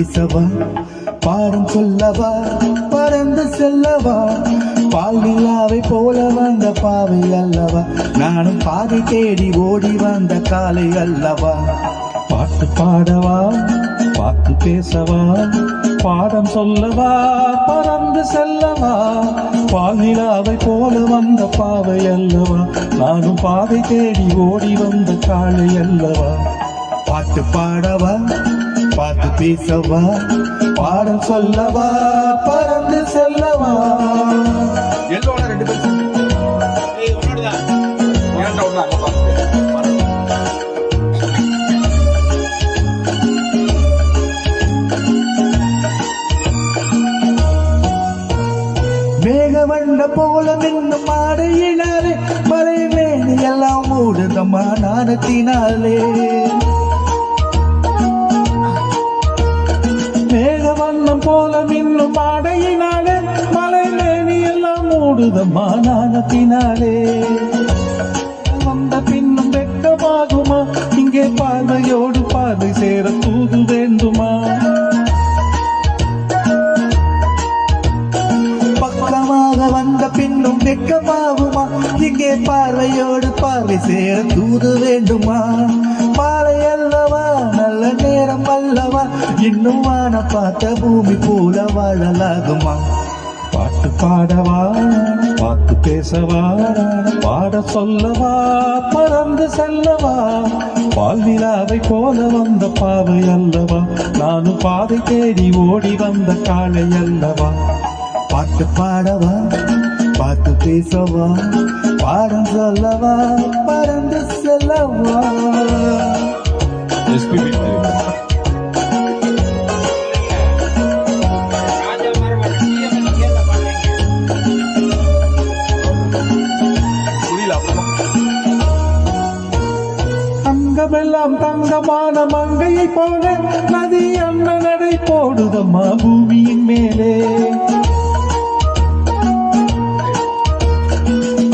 பேசவா பாடம் சொல்லவா பறந்து செல்லவா பால் நிலாவை போல வந்த பாவை அல்லவா நானும் பாதை தேடி ஓடி வந்த காலை அல்லவா பாட்டு பாடவா பார்த்து பேசவா பாடம் சொல்லவா பறந்து செல்லவா பால் நிலாவை போல வந்த பாவை அல்லவா நானும் பாதை தேடி ஓடி வந்த காலை அல்லவா பாட்டு பாடவா பார்த்து பேசவா பாடம் சொல்லவா பறந்து செல்லவா எல்லோட ரெண்டு பேரும் மேக வண்ட போல நின்னும் மாடையினாலே மலை மேனி எல்லாம் மூடுதம்மா நாணத்தினாலே மேக வண்ணம் போல மின்னும் மாடையினாலே மலை மேனி எல்லாம் மூடுதம்மா நாணத்தினாலே வந்த பின்னும் வெட்டமாகுமா இங்கே பார்வையோடு பார்வை சேர தூது வேண்டுமா வந்த பின்னும் வெட்கமாகுமா இங்கே பார்வையோடு பார்வை சேர தூது வேண்டுமா மாலை அல்லவா நல்ல நேரம் அல்லவா இன்னும் வான பார்த்த பூமி போல வாழலாகுமா பாட்டு பாடவா பார்த்து பேசவா பாட சொல்லவா பறந்து செல்லவா பால் நிலாவை போல வந்த பாவை அல்லவா நானும் பாதை தேடி ஓடி வந்த காலை அல்லவா பாட்டு பாடவா பார்த்து பேசவா பாடம் சொல்லவா பறந்து செல்லவா தங்கமெல்லாம் தங்கமான மங்கையை போல நதி அண்ண நடை போடுதம்மா பூமியின் மேலே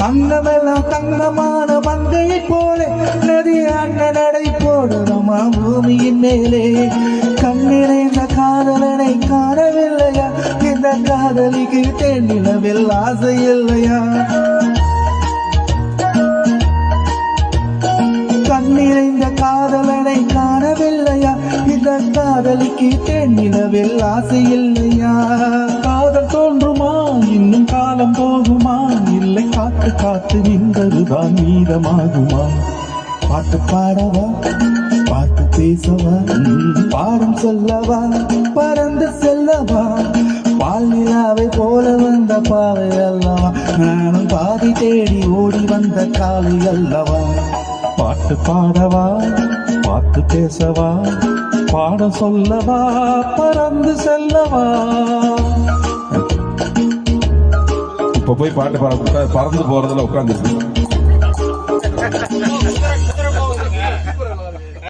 தங்கமெல்லாம் தங்கமான மங்கையை போல நதி அண்ண நடை போடுதம்மா பூமியின் மேலே கண்ணிறைந்த காதலனை காணவில்லையா இந்த காதலிக்கு தென்னிலவில் ஆசை இல்லையா கண்ணிறைந்த காதலனை காணவில்லையா இந்த காதலிக்கு தென்னிலவில் ஆசை இல்லையா காதல் தோன்றுமா இன்னும் காலம் போகுமா இல்லை காத்து காத்து நின்றதுதான் மீதமாகுமா பாட்டு பாடவா பார்த்து பேசவா பாடம் சொல்லவா பறந்து செல்லவா பால் நிலாவை போல வந்த பாவை அல்லவா நானும் பாதி தேடி ஓடி வந்த காலை அல்லவா பாட்டு பாடவா பார்த்து பேசவா பாடம் சொல்லவா பறந்து செல்லவா இப்ப போய் பாட்டு பறந்து போறதுல உட்கார்ந்து